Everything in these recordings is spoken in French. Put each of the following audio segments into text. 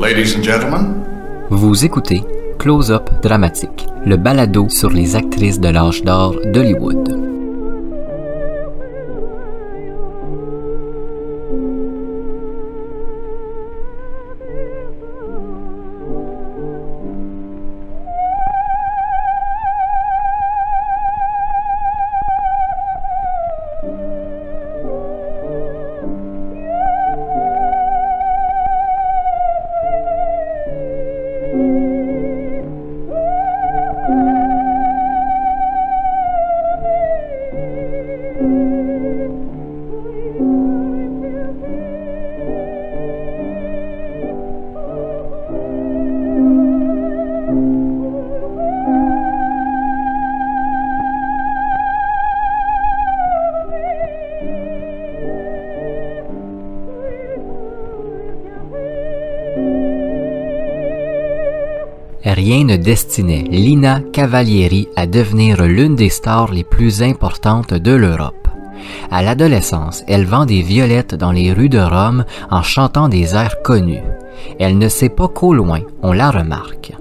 Ladies and gentlemen. Vous écoutez Close-Up Dramatique, le balado sur les actrices de l'âge d'or d'Hollywood. Rien ne destinait Lina Cavalieri à devenir l'une des stars les plus importantes de l'Europe. À l'adolescence, elle vend des violettes dans les rues de Rome en chantant des airs connus. Elle ne sait pas qu'au loin, on la remarque.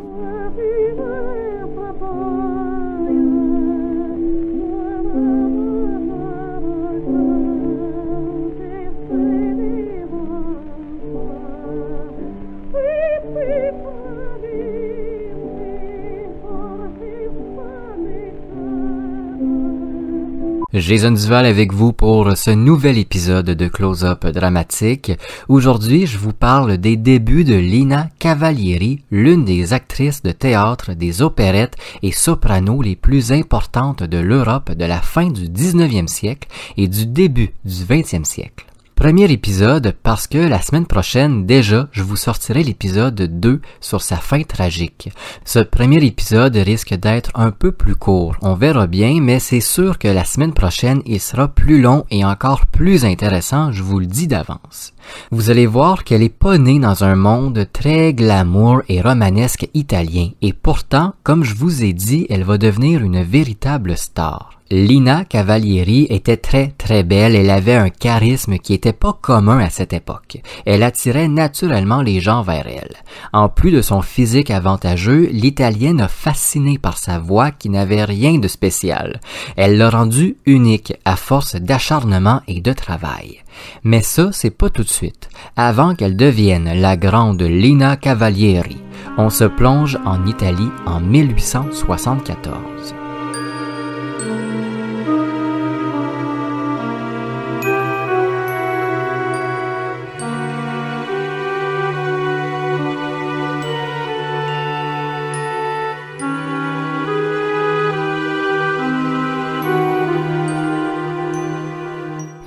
Jason Duval avec vous pour ce nouvel épisode de Close-Up Dramatique. Aujourd'hui, je vous parle des débuts de Lina Cavalieri, l'une des actrices de théâtre, des opérettes et sopranos les plus importantes de l'Europe de la fin du 19e siècle et du début du 20e siècle. Premier épisode parce que la semaine prochaine, déjà, je vous sortirai l'épisode 2 sur sa fin tragique. Ce premier épisode risque d'être un peu plus court, on verra bien, mais c'est sûr que la semaine prochaine, il sera plus long et encore plus intéressant, je vous le dis d'avance. Vous allez voir qu'elle est pas née dans un monde très glamour et romanesque italien, et pourtant, comme je vous ai dit, elle va devenir une véritable star. Lina Cavalieri était très belle, elle avait un charisme qui était pas commun à cette époque. Elle attirait naturellement les gens vers elle. En plus de son physique avantageux, l'Italienne a fasciné par sa voix qui n'avait rien de spécial. Elle l'a rendue unique à force d'acharnement et de travail. Mais ça, c'est pas tout de suite. Avant qu'elle devienne la grande Lina Cavalieri, on se plonge en Italie en 1874.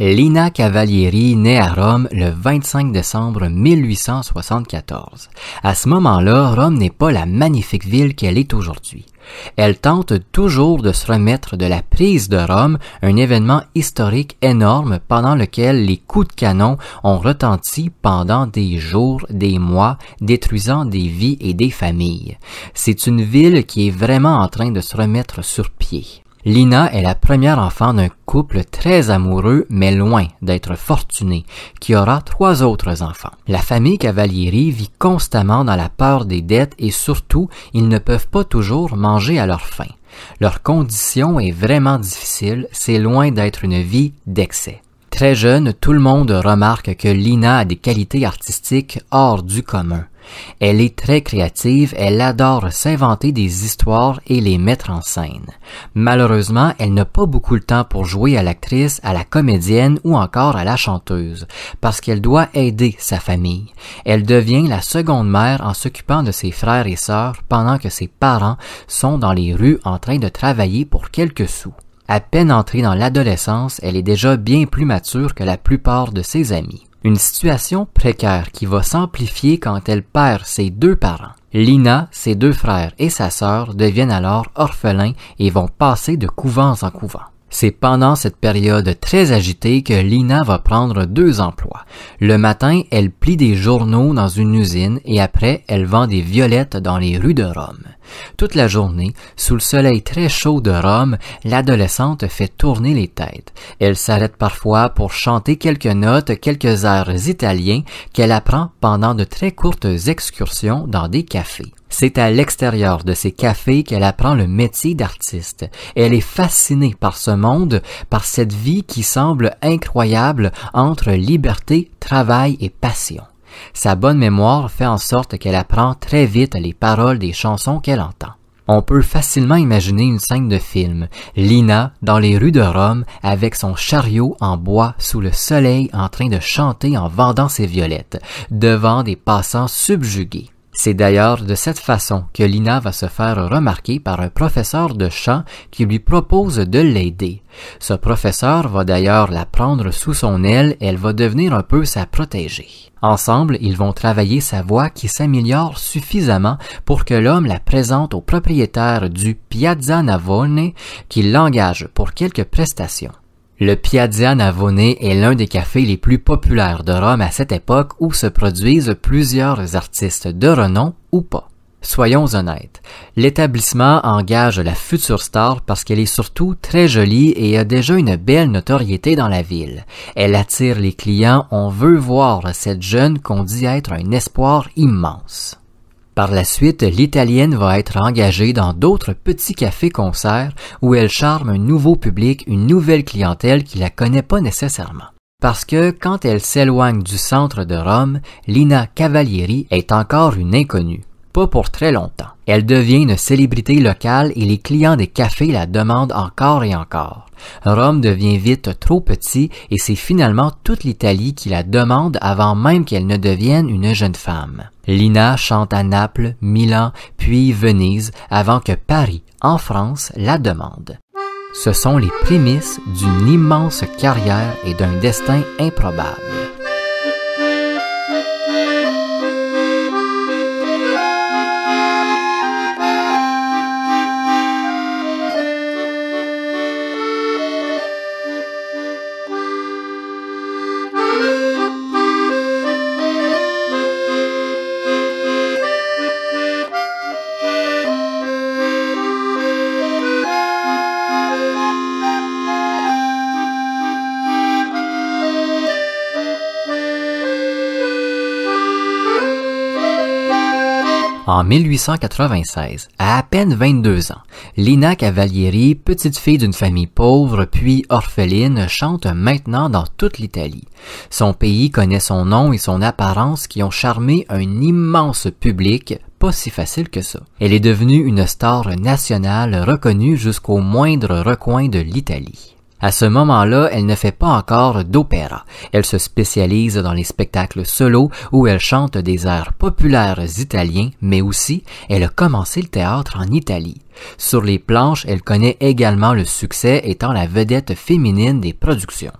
Lina Cavalieri naît à Rome le 25 décembre 1874. À ce moment-là, Rome n'est pas la magnifique ville qu'elle est aujourd'hui. Elle tente toujours de se remettre de la prise de Rome, un événement historique énorme pendant lequel les coups de canon ont retenti pendant des jours, des mois, détruisant des vies et des familles. C'est une ville qui est vraiment en train de se remettre sur pied. Lina est la première enfant d'un couple très amoureux, mais loin d'être fortuné, qui aura 3 autres enfants. La famille Cavalieri vit constamment dans la peur des dettes et surtout, ils ne peuvent pas toujours manger à leur faim. Leur condition est vraiment difficile, c'est loin d'être une vie d'excès. Très jeune, tout le monde remarque que Lina a des qualités artistiques hors du commun. Elle est très créative, elle adore s'inventer des histoires et les mettre en scène. Malheureusement, elle n'a pas beaucoup de temps pour jouer à l'actrice, à la comédienne ou encore à la chanteuse, parce qu'elle doit aider sa famille. Elle devient la seconde mère en s'occupant de ses frères et sœurs pendant que ses parents sont dans les rues en train de travailler pour quelques sous. À peine entrée dans l'adolescence, elle est déjà bien plus mature que la plupart de ses amis. Une situation précaire qui va s'amplifier quand elle perd ses 2 parents. Lina, ses 2 frères et sa sœur deviennent alors orphelins et vont passer de couvent en couvent. C'est pendant cette période très agitée que Lina va prendre 2 emplois. Le matin, elle plie des journaux dans une usine et après, elle vend des violettes dans les rues de Rome. Toute la journée, sous le soleil très chaud de Rome, l'adolescente fait tourner les têtes. Elle s'arrête parfois pour chanter quelques notes, quelques airs italiens qu'elle apprend pendant de très courtes excursions dans des cafés. C'est à l'extérieur de ces cafés qu'elle apprend le métier d'artiste. Elle est fascinée par ce monde, par cette vie qui semble incroyable entre liberté, travail et passion. Sa bonne mémoire fait en sorte qu'elle apprend très vite les paroles des chansons qu'elle entend. On peut facilement imaginer une scène de film. Lina, dans les rues de Rome, avec son chariot en bois sous le soleil en train de chanter en vendant ses violettes, devant des passants subjugués. C'est d'ailleurs de cette façon que Lina va se faire remarquer par un professeur de chant qui lui propose de l'aider. Ce professeur va d'ailleurs la prendre sous son aile et elle va devenir un peu sa protégée. Ensemble, ils vont travailler sa voix qui s'améliore suffisamment pour que l'homme la présente au propriétaire du Piazza Navone qui l'engage pour quelques prestations. Le Piazza Navone est l'un des cafés les plus populaires de Rome à cette époque où se produisent plusieurs artistes de renom ou pas. Soyons honnêtes, l'établissement engage la future star parce qu'elle est surtout très jolie et a déjà une belle notoriété dans la ville. Elle attire les clients, on veut voir cette jeune qu'on dit être un espoir immense. Par la suite, l'Italienne va être engagée dans d'autres petits cafés-concerts où elle charme un nouveau public, une nouvelle clientèle qui la connaît pas nécessairement. Parce que quand elle s'éloigne du centre de Rome, Lina Cavalieri est encore une inconnue. Pas pour très longtemps. Elle devient une célébrité locale et les clients des cafés la demandent encore et encore. Rome devient vite trop petit et c'est finalement toute l'Italie qui la demande avant même qu'elle ne devienne une jeune femme. Lina chante à Naples, Milan, puis Venise avant que Paris, en France, la demande. Ce sont les prémices d'une immense carrière et d'un destin improbable. En 1896, à peine 22 ans, Lina Cavalieri, petite fille d'une famille pauvre puis orpheline, chante maintenant dans toute l'Italie. Son pays connaît son nom et son apparence qui ont charmé un immense public, pas si facile que ça. Elle est devenue une star nationale reconnue jusqu'au moindre recoin de l'Italie. À ce moment-là, elle ne fait pas encore d'opéra. Elle se spécialise dans les spectacles solo où elle chante des airs populaires italiens, mais aussi elle a commencé le théâtre en Italie. Sur les planches, elle connaît également le succès étant la vedette féminine des productions.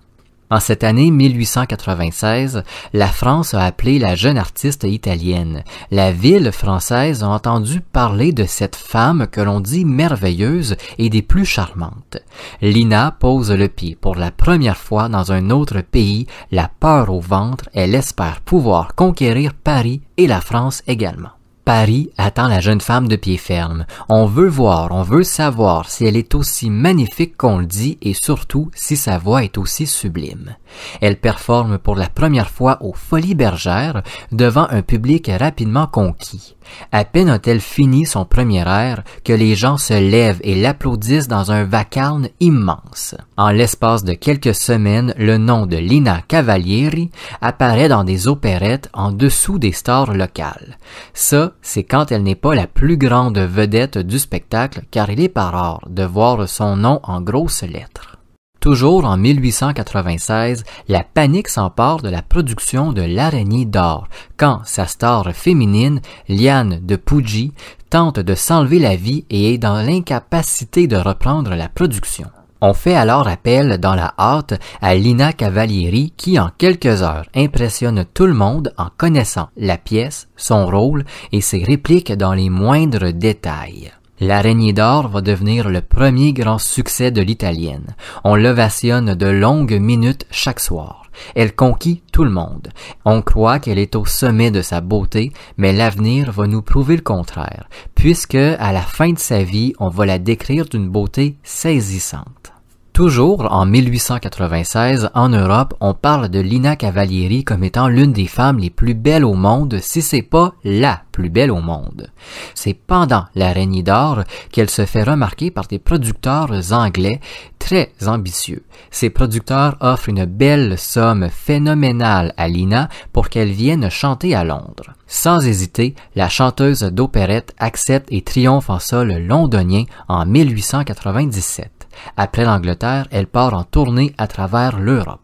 En cette année 1896, la France a appelé la jeune artiste italienne. La ville française a entendu parler de cette femme que l'on dit merveilleuse et des plus charmantes. Lina pose le pied pour la première fois dans un autre pays, la peur au ventre, elle espère pouvoir conquérir Paris et la France également. Paris attend la jeune femme de pied ferme. On veut voir, on veut savoir si elle est aussi magnifique qu'on le dit et surtout si sa voix est aussi sublime. Elle performe pour la première fois aux Folies Bergères devant un public rapidement conquis. À peine a-t-elle fini son premier air que les gens se lèvent et l'applaudissent dans un vacarme immense. En l'espace de quelques semaines, le nom de Lina Cavalieri apparaît dans des opérettes en dessous des stars locales. Ça, c'est quand elle n'est pas la plus grande vedette du spectacle car il est pas rare de voir son nom en grosses lettres. Toujours en 1896, la panique s'empare de la production de l'Araignée d'or quand sa star féminine, Liane de Puggi, tente de s'enlever la vie et est dans l'incapacité de reprendre la production. On fait alors appel dans la hâte à Lina Cavalieri qui en quelques heures impressionne tout le monde en connaissant la pièce, son rôle et ses répliques dans les moindres détails. L'Araignée d'or va devenir le premier grand succès de l'italienne. On l'ovationne de longues minutes chaque soir. Elle conquit tout le monde. On croit qu'elle est au sommet de sa beauté, mais l'avenir va nous prouver le contraire, puisque à la fin de sa vie, on va la décrire d'une beauté saisissante. Toujours en 1896, en Europe, on parle de Lina Cavalieri comme étant l'une des femmes les plus belles au monde, si c'est pas la plus belle au monde. C'est pendant l'Araignée d'or qu'elle se fait remarquer par des producteurs anglais très ambitieux. Ces producteurs offrent une belle somme phénoménale à Lina pour qu'elle vienne chanter à Londres. Sans hésiter, la chanteuse d'opérette accepte et triomphe en sol londonien en 1897. Après l'Angleterre, elle part en tournée à travers l'Europe.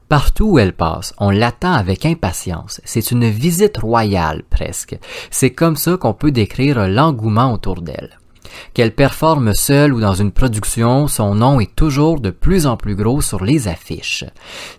Partout où elle passe, on l'attend avec impatience. C'est une visite royale presque. C'est comme ça qu'on peut décrire l'engouement autour d'elle. Qu'elle performe seule ou dans une production, son nom est toujours de plus en plus gros sur les affiches.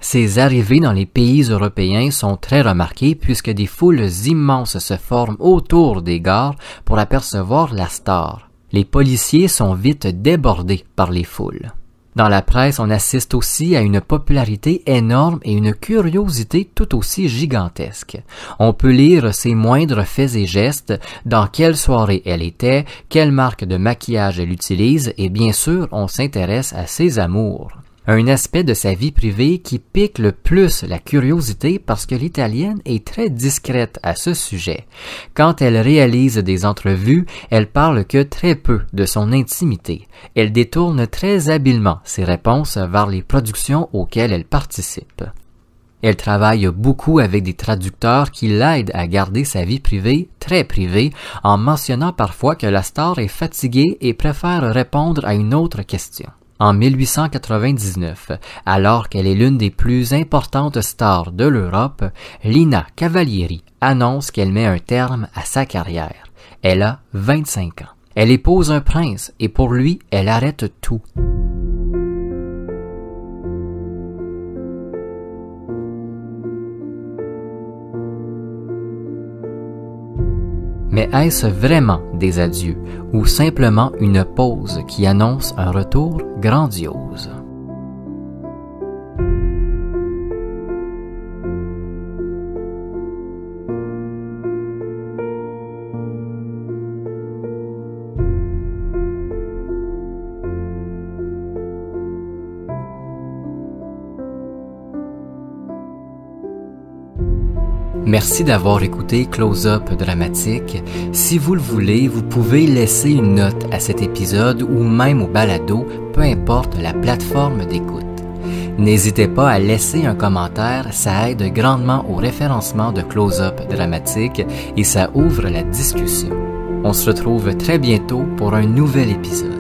Ses arrivées dans les pays européens sont très remarquées puisque des foules immenses se forment autour des gares pour apercevoir la star. Les policiers sont vite débordés par les foules. Dans la presse, on assiste aussi à une popularité énorme et une curiosité tout aussi gigantesque. On peut lire ses moindres faits et gestes, dans quelle soirée elle était, quelle marque de maquillage elle utilise et bien sûr, on s'intéresse à ses amours. Un aspect de sa vie privée qui pique le plus la curiosité parce que l'italienne est très discrète à ce sujet. Quand elle réalise des entrevues, elle parle que très peu de son intimité. Elle détourne très habilement ses réponses vers les productions auxquelles elle participe. Elle travaille beaucoup avec des traducteurs qui l'aident à garder sa vie privée très privée en mentionnant parfois que la star est fatiguée et préfère répondre à une autre question. En 1899, alors qu'elle est l'une des plus importantes stars de l'Europe, Lina Cavalieri annonce qu'elle met un terme à sa carrière. Elle a 25 ans. Elle épouse un prince et pour lui, elle arrête tout. Mais est-ce vraiment des adieux ou simplement une pause qui annonce un retour grandiose? Merci d'avoir écouté Close-Up Dramatique. Si vous le voulez, vous pouvez laisser une note à cet épisode ou même au balado, peu importe la plateforme d'écoute. N'hésitez pas à laisser un commentaire, ça aide grandement au référencement de Close-Up Dramatique et ça ouvre la discussion. On se retrouve très bientôt pour un nouvel épisode.